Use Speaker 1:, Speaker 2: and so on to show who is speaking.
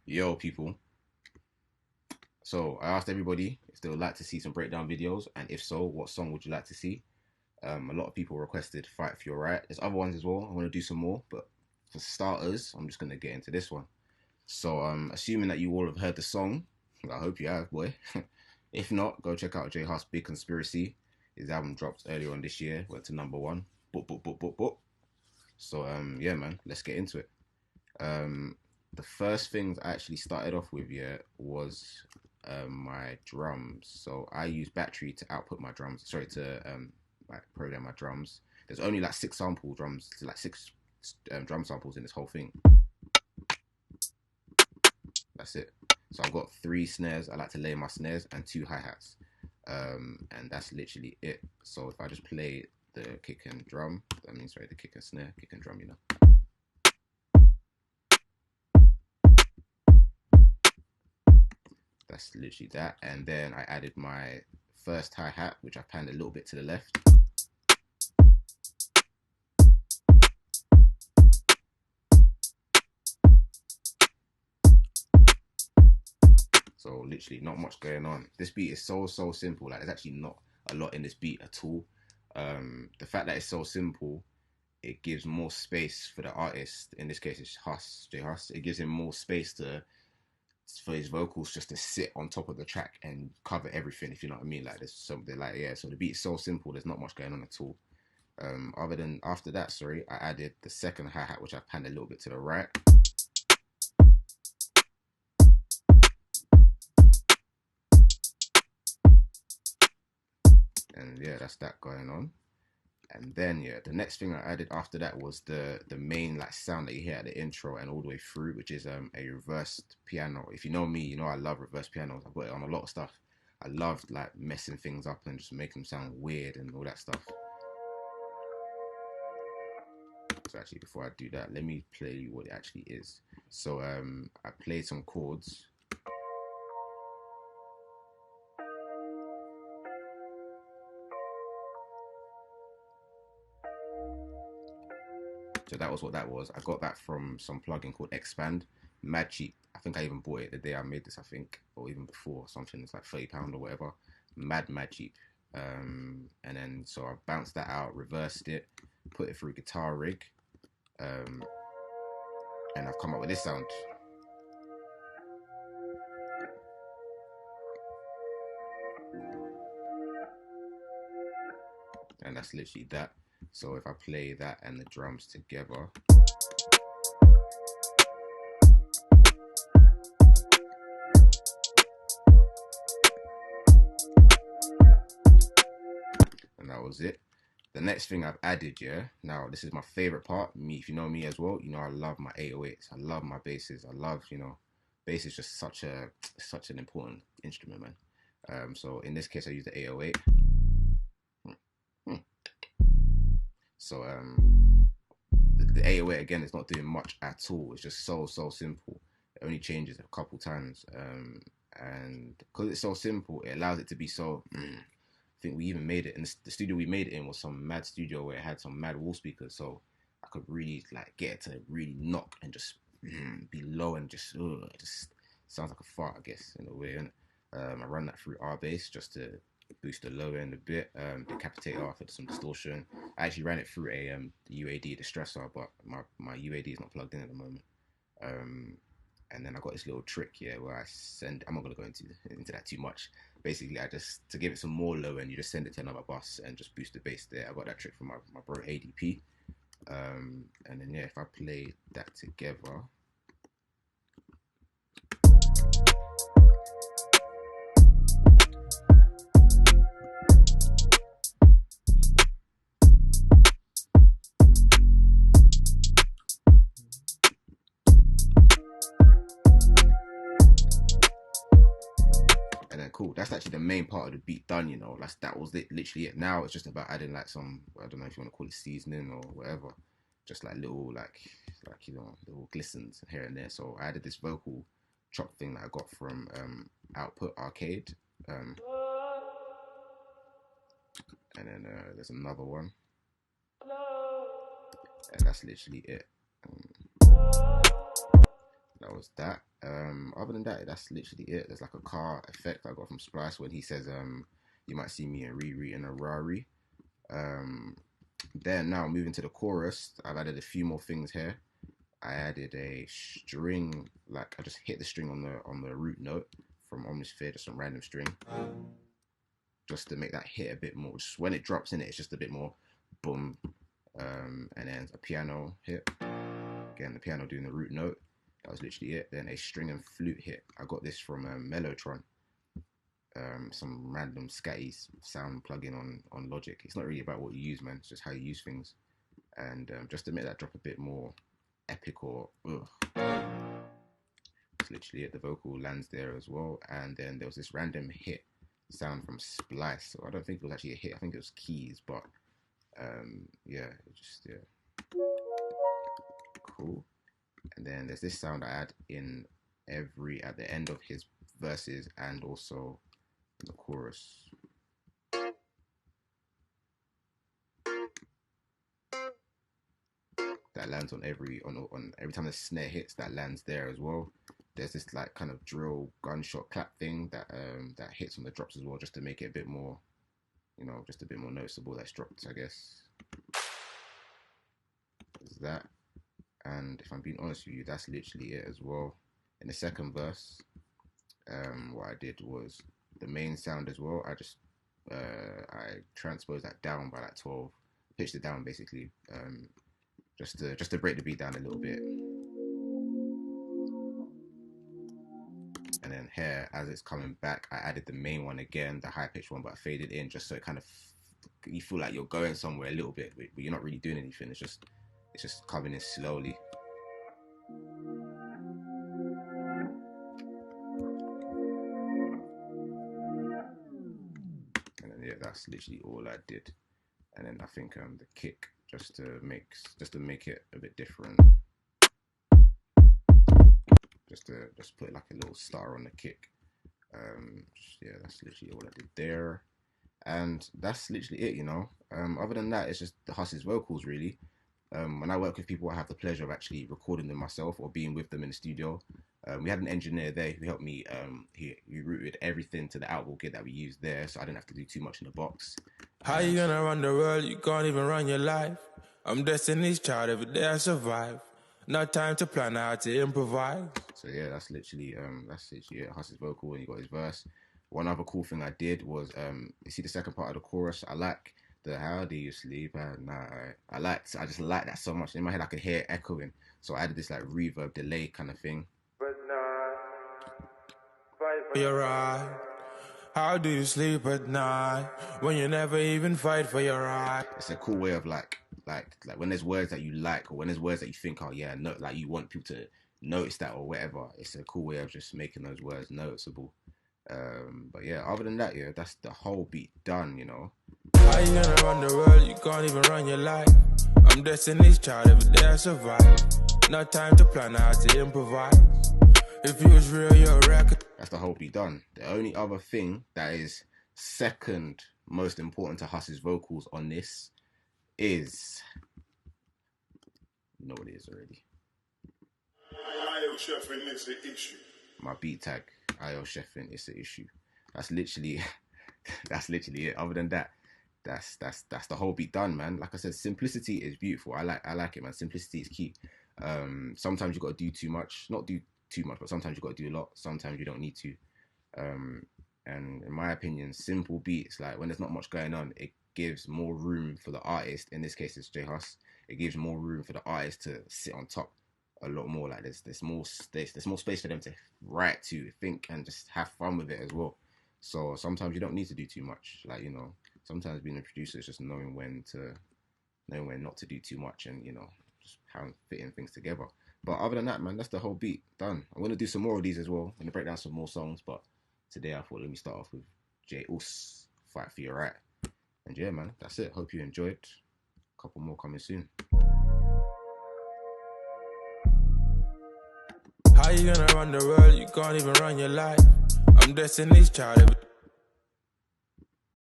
Speaker 1: Yo, people. So I asked everybody if they would like to see some breakdown videos, and if so, what song would you like to see? A lot of people requested "Fight for Your Right." There's other ones as well. I want to do some more, but for starters, I'm just gonna get into this one. So, assuming that you all have heard the song, I hope you have, boy. If not, go check out J Hus Big Conspiracy. His album dropped earlier on this year, went to number one. Boop boop boop boop boop. So, yeah, man, let's get into it. Um, the first things I actually started off with, yeah, was my drums. So I use battery to output my drums. Sorry, to like program my drums. There's only like six sample drums, like six drum samples in this whole thing. That's it. So I've got three snares. I like to lay my snares and two hi hats, and that's literally it. So if I just play the kick and drum, that means sorry, the kick and snare, kick and drum, you know. That's literally that. And then I added my first hi-hat, which I panned a little bit to the left. So literally not much going on. This beat is so simple. Like there's actually not a lot in this beat at all. The fact that it's so simple, it gives more space for the artist. In this case, it's Hus, J Hus. It gives him more space to for his vocals just to sit on top of the track and cover everything. If you know what I mean. Like there's something like yeah. So the beat's so simple. There's not much going on at all. Other than after that, sorry, I added the second hi hat, which I panned a little bit to the right. And yeah, that's that going on. And then yeah, the next thing I added after that was the main like sound that you hear at the intro and all the way through, which is a reversed piano. If you know me, you know I love reverse pianos. I've got it on a lot of stuff. I love like messing things up and just making them sound weird and all that stuff. So actually, before I do that, let me play you what it actually is. So I played some chords. So that was what that was. I got that from some plugin called Expand. Mad cheap. I think I even bought it the day I made this, I think, or even before something. It's like £30 or whatever. Mad cheap. And then so I bounced that out, reversed it, put it through Guitar Rig, um, and I've come up with this sound. And that's literally that. So if I play that and the drums together, and that was it. The next thing I've added, yeah, now this is my favorite part. Me, if you know me as well, you know I love my 808s. I love my basses. I love, bass is just such an important instrument, man. So in this case, I use the 808. So the 808 again is not doing much at all. It's just so simple. It only changes a couple times, and because it's so simple, it allows it to be so. I think we even made it in the studio we made it in was some mad studio where it had some mad wall speakers, so I could really like get it to really knock and just be low and just sounds like a fart, I guess, in a way. And I run that through R bass just to boost the low end a bit, decapitate it off with some distortion. I actually ran it through a UAD distressor, but my UAD is not plugged in at the moment. Um, and then I got this little trick here where I send. I'm not gonna go into that too much. Basically, I just to give it some more low end, you just send it to another bus and just boost the bass there. I got that trick from my bro ADP. And then yeah, if I play that together. And then cool. That's actually the main part of the beat done. That was literally it. Now it's just about adding like some I don't know if you want to call it seasoning or whatever, just like little little glistens here and there. So I added this vocal chop thing that I got from Output Arcade, and then there's another one, and that's literally it. that was that. Other than that, that's literally it. There's like a car effect I got from Splice when he says, you might see me and Riri in a Rari. Then now moving to the chorus, I've added a few more things here. I added a string, like I just hit the string on the root note from Omnisphere, just some random string, just to make that hit a bit more. Just when it drops in it, it's just a bit more boom. And then a piano hit. Again, the piano doing the root note. That was literally it. Then a string and flute hit. I got this from Mellotron. Some random scatty sound plugin on Logic. It's not really about what you use, man. It's just how you use things. And just to make that drop a bit more epic or that's literally it. The vocal lands there as well. And then there was this random hit sound from Splice. So I don't think it was actually a hit. I think it was keys, but yeah, cool. And then there's this sound I add in at the end of his verses and also the chorus. That lands on every time the snare hits, that lands there as well. There's this like kind of drill gunshot clap thing that hits on the drops as well, just to make it a bit more, just a bit more noticeable. That's dropped, I guess. There's that. And if I'm being honest with you, that's literally it as well. In the second verse, what I did was the main sound as well. I transposed that down by like 12, pitched it down basically, just to break the beat down a little bit. And then here, as it's coming back, I added the main one again, the high pitched one, but I faded in just so it kind of you feel like you're going somewhere a little bit, but you're not really doing anything. It's just coming in slowly. And then yeah, that's literally all I did. And then I think the kick just to make it a bit different. Just put like a little star on the kick. Yeah, that's literally all I did there. And that's literally it, Other than that, it's just the Hus's vocals really. When I work with people, I have the pleasure of actually recording them myself or being with them in the studio. We had an engineer there who helped me. He routed everything to the outboard kit that we used there, so I didn't have to do too much in the box.
Speaker 2: How you gonna run the world? You can't even run your life. I'm Destiny's child, every day I survive. No time to plan how to improvise.
Speaker 1: So yeah, that's literally it. Hus's vocal, and you got his verse. One other cool thing I did was you see the second part of the chorus. I like the "How do you sleep at night?" I just like that so much. In my head, I could hear it echoing. So I added this like reverb delay kind of thing.
Speaker 2: But you're right. How do you sleep at night when you never even fight for your right?
Speaker 1: It's a cool way of like when there's words that you like, or when there's words that you think, oh yeah, no, like you want people to notice that or whatever. It's a cool way of just making those words noticeable. But yeah, other than that, yeah, that's the whole beat done,
Speaker 2: How you gonna run the world? You can't even run your life. I'm Destiny's child, every day I survive. No time to plan how to improvise. If you was real, you're a record.
Speaker 1: That's the whole beat done. The only other thing that is second most important to Hus's vocals on this is, you know what it is already.
Speaker 3: IO Chefin is the issue.
Speaker 1: My beat tag, IO Chefin is the issue. That's literally it. Other than that, that's the whole beat done, man. Like I said, simplicity is beautiful. I like it, man. Simplicity is key. Sometimes you got to do too much, not do too much, but sometimes you got to do a lot. Sometimes you don't need to. And in my opinion, simple beats, like when there's not much going on, it gives more room for the artist. In this case, it's J Hus. It gives more room for the artist to sit on top a lot more. Like there's more space. There's more space for them to write, to think, and just have fun with it as well. So sometimes you don't need to do too much. Like sometimes being a producer is just knowing when not to do too much, and just how fitting things together. But other than that, man, that's the whole beat done. I'm going to do some more of these as well. I'm going to break down some more songs. But today I thought, let me start off with J Hus, Fight for Your Right. And yeah, man, that's it. Hope you enjoyed. A couple more coming soon.
Speaker 2: How you gonna run the world? You can't even run your life. I'm Destiny's child.